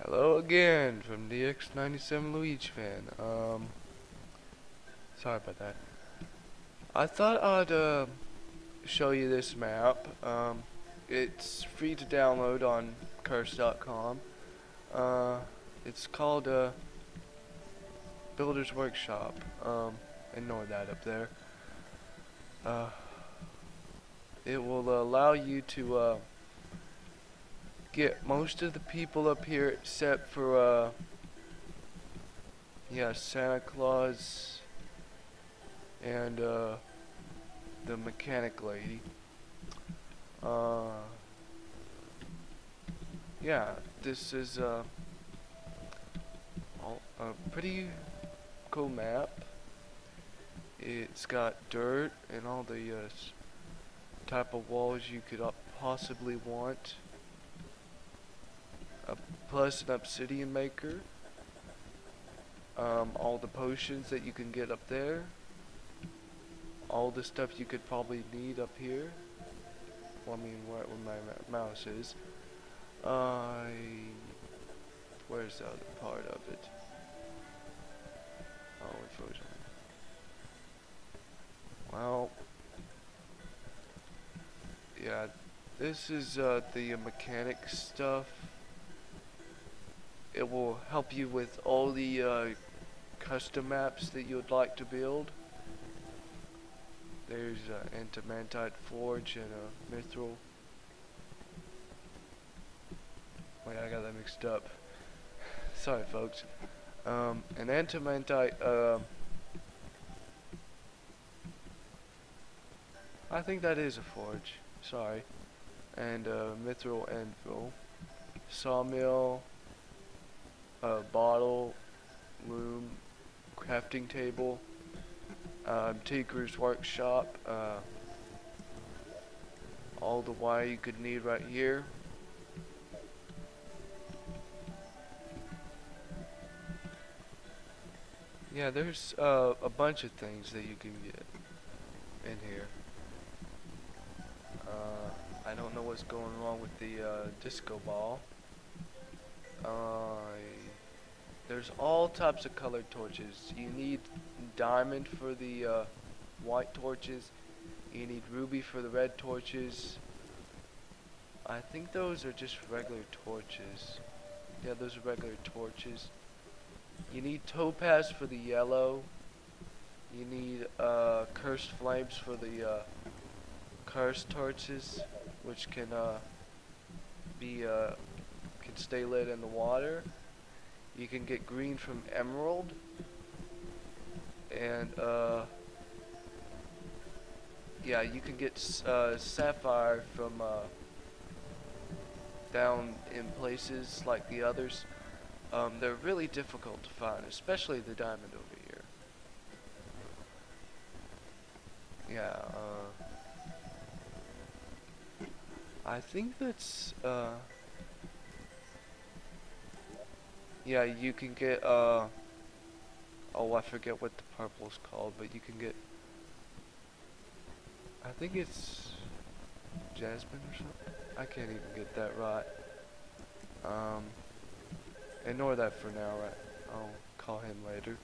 Hello again from DX97 Luigi fan. Sorry about that. I thought I'd show you this map. It's free to download on curse.com. It's called Builder's Workshop. Ignore that up there. It will allow you to get most of the people up here except for Santa Claus and the mechanic lady. Yeah, this is a pretty cool map. It's got dirt and all the type of walls you could possibly want. Plus an obsidian maker. All the potions that you can get up there. All the stuff you could probably need up here. Well, I mean, where my mouse is. Where's the other part of it? Oh, it froze on. Well, yeah, this is the mechanic stuff. It will help you with all the custom maps that you would like to build. There's an antimantite forge and a mithril. Wait, I got that mixed up. Sorry, folks. An antimantite. I think that is a forge. Sorry. And mithril anvil, sawmill. Bottle, loom, crafting table, Tinker's workshop, all the wire you could need right here. Yeah, there's a bunch of things that you can get in here. I don't know what's going wrong with the disco ball. There's all types of colored torches. You need diamond for the white torches. You need ruby for the red torches. I think those are just regular torches. Yeah, those are regular torches. You need topaz for the yellow. You need cursed flames for the cursed torches, which can stay lit in the water. You can get green from emerald, and yeah, you can get sapphire from down in places like the others. They're really difficult to find, especially the diamond over here. Yeah, I think that's yeah, you can get oh, I forget what the purple's called, but you can get, I think it's jasmine or something. I can't even get that right. Ignore that for now, right? I'll call him later.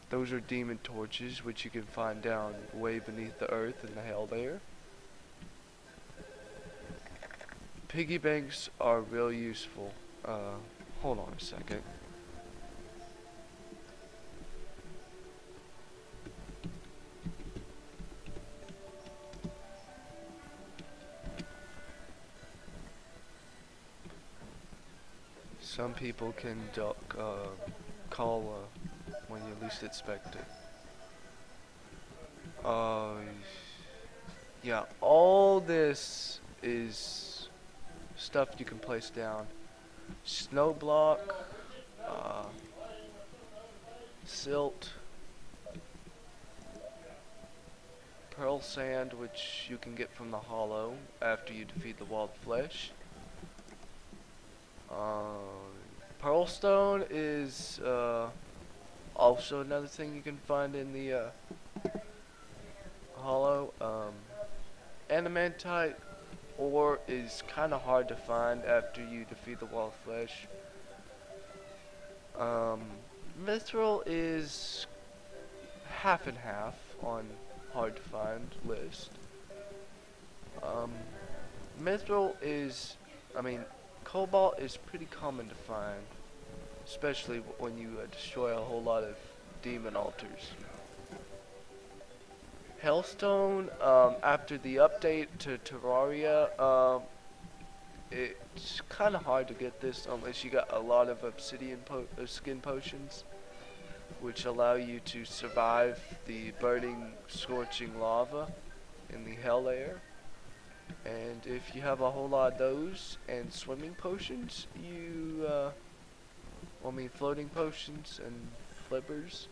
Those are demon torches, which you can find down way beneath the earth in the hell there. Piggy banks are real useful. Hold on a second. Some people can call when you least expect it. Yeah, all this is stuff you can place down. Snow block, silt, pearl sand, which you can get from the hollow after you defeat the walled flesh. Pearl stone is also another thing you can find in the hollow. Adamantite ore is kind of hard to find after you defeat the wall of flesh. Mithril is half and half on hard to find list. Mithril is, I mean, cobalt is pretty common to find, especially when you destroy a whole lot of demon altars. Hellstone, after the update to Terraria, it's kind of hard to get this unless you got a lot of obsidian skin potions, which allow you to survive the burning, scorching lava in the hell air. And if you have a whole lot of those and swimming potions, floating potions and flippers,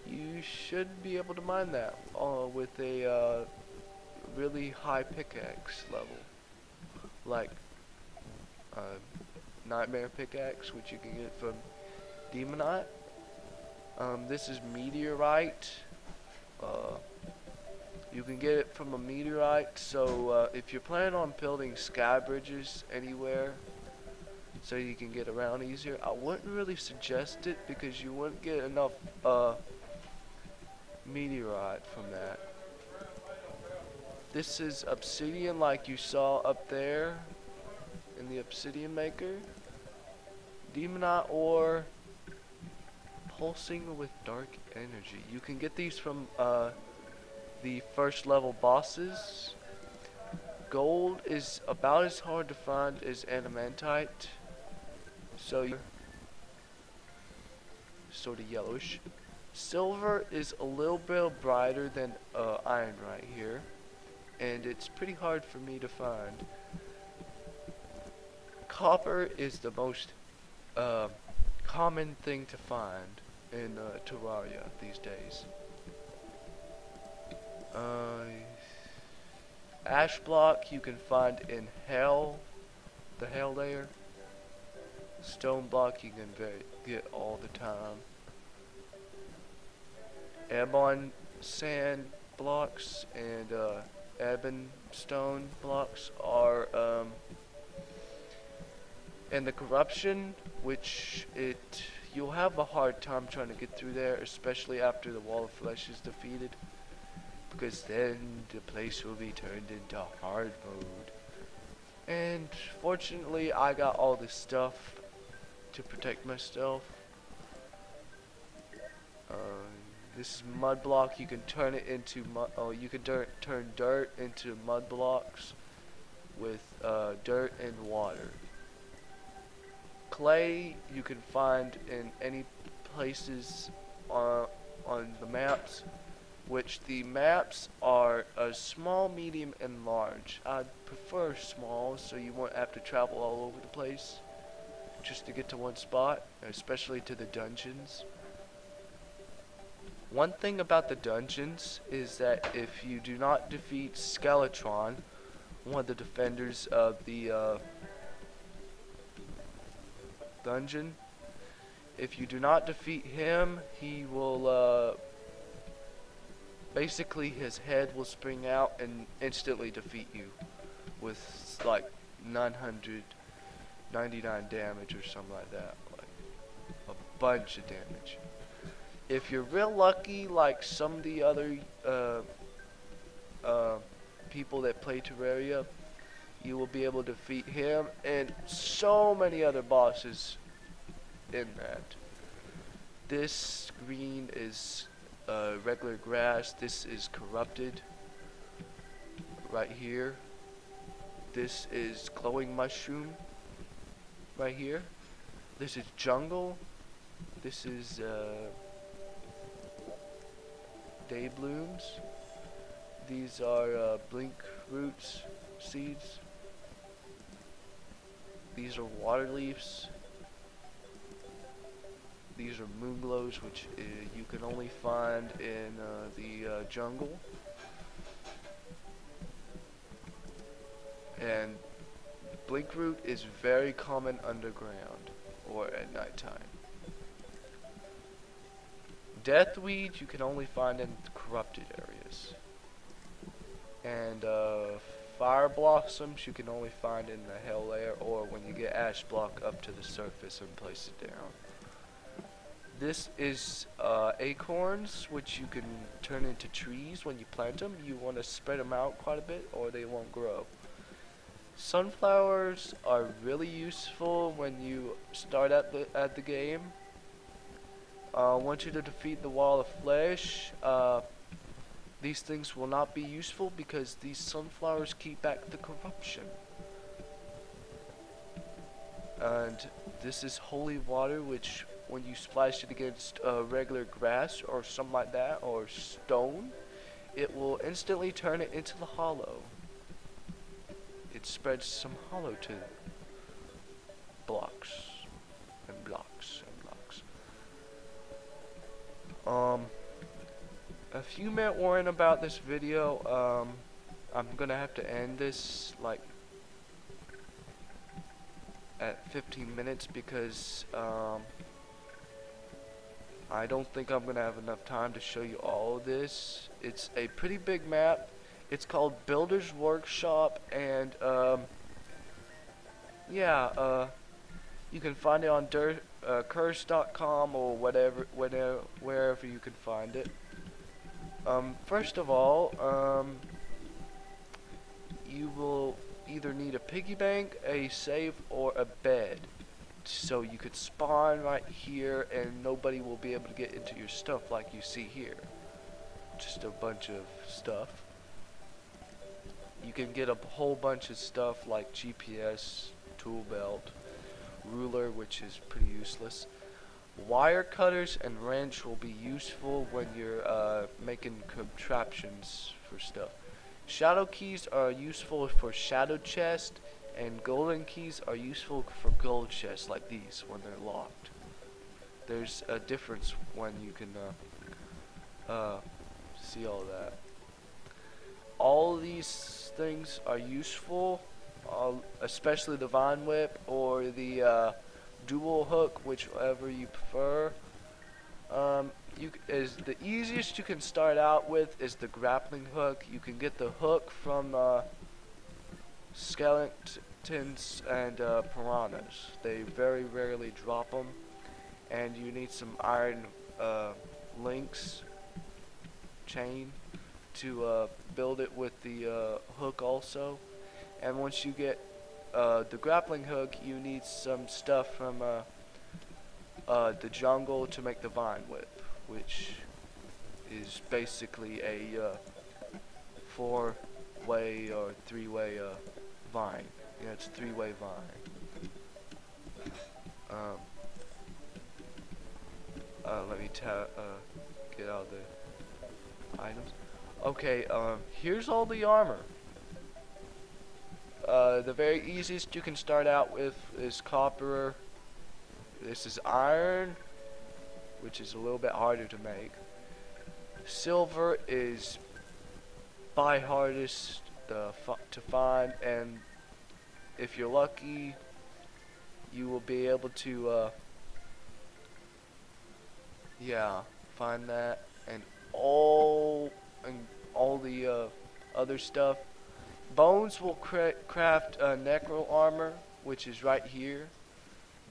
you should be able to mine that with a really high pickaxe level, like Nightmare pickaxe, which you can get from Demonite. This is Meteorite. You can get it from a meteorite, so if you're planning on building sky bridges anywhere so you can get around easier, I wouldn't really suggest it because you wouldn't get enough meteorite from that. This is obsidian like you saw up there in the obsidian maker. Demonite ore, pulsing with dark energy. You can get these from the first level bosses. Gold is about as hard to find as adamantite, so sort of yellowish. Silver is a little bit brighter than iron right here, and it's pretty hard for me to find. Copper is the most common thing to find in Terraria these days. Ash block you can find in hell, the hell layer. Stone block you can get all the time. Ebon sand blocks and ebon stone blocks are and the corruption, which you'll have a hard time trying to get through there, especially after the wall of flesh is defeated, because then the place will be turned into hard mode. And fortunately I got all this stuff to protect myself. This is mud block. You can turn it into you can turn dirt into mud blocks with dirt and water. Clay you can find in any places on the maps, which the maps are small, medium, and large. I'd prefer small, so you won't have to travel all over the place just to get to one spot, especially to the dungeons. One thing about the dungeons is that if you do not defeat Skeletron, one of the defenders of the dungeon, if you do not defeat him, he will basically his head will spring out and instantly defeat you with like 999 damage or something like that, like a bunch of damage. If you're real lucky, like some of the other people that play Terraria, you will be able to defeat him and so many other bosses in that. This green is regular grass. This is corrupted right here. This is glowing mushroom right here. This is jungle. This is day blooms. These are blink roots seeds. These are water leaves. These are moonglows, which you can only find in the jungle. And blinkroot is very common underground or at nighttime. Deathweed you can only find in corrupted areas. And fire blossoms you can only find in the hell layer, or when you get ash block up to the surface and place it down. This is acorns, which you can turn into trees when you plant them. You want to spread them out quite a bit or they won't grow. Sunflowers are really useful when you start at the game. I want you to defeat the wall of flesh. These things will not be useful because these sunflowers keep back the corruption. And this is holy water, which when you splash it against regular grass or something like that, or stone, it will instantly turn it into the hollow. It spreads some hollow to blocks and blocks and blocks. If you meant worrying about this video, I'm gonna have to end this like at 15 minutes because I don't think I'm gonna have enough time to show you all of this. It's a pretty big map. It's called Builder's Workshop, and yeah, you can find it on curse.com or wherever you can find it. First of all, you will either need a piggy bank, a safe, or a bed. So you could spawn right here and nobody will be able to get into your stuff like you see here. Just a bunch of stuff. You can get a whole bunch of stuff like GPS, tool belt, ruler, which is pretty useless. Wire cutters and wrench will be useful when you're making contraptions for stuff. Shadow keys are useful for shadow chest, and golden keys are useful for gold chests like these when they're locked. There's a difference when you can see all that. All these things are useful, especially the vine whip or the dual hook, whichever you prefer. The easiest you can start out with is the grappling hook. You can get the hook from skeletons and piranhas. They very rarely drop them, and you need some iron links chain to build it with the hook also. And once you get the grappling hook, you need some stuff from the jungle to make the vine whip, which is basically a 4-way or 3-way vine. Yeah, it's a 3-way vine. Let me get out the items. Okay, here's all the armor. The very easiest you can start out with is copper. This is iron, which is a little bit harder to make. Silver is by hardest to find, and if you're lucky, you will be able to yeah, find that, and all the other stuff. Bones will craft necro armor, which is right here.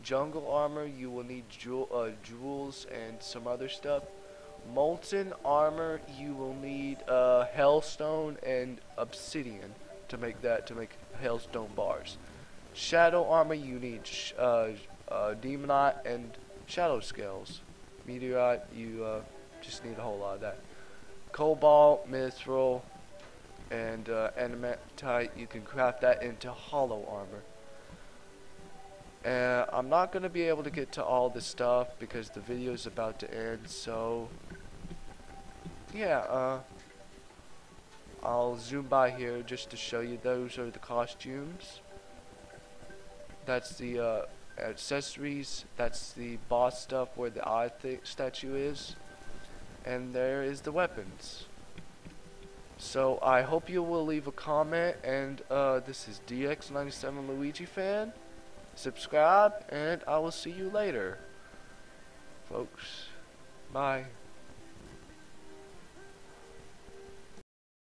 Jungle armor, you will need jewels and some other stuff. Molten armor, you will need hellstone and obsidian to make hellstone bars. Shadow armor, you need demonite and shadow scales. Meteorite, you just need a whole lot of that. Cobalt, mithril, and adamantium, you can craft that into hollow armor. And I'm not going to be able to get to all this stuff because the video is about to end, so yeah, I'll zoom by here just to show you those are the costumes. That's the accessories. That's the boss stuff where the eye statue is, and there is the weapons. So I hope you will leave a comment, and this is DX97 Luigi fan. Subscribe, and I will see you later, folks. Bye.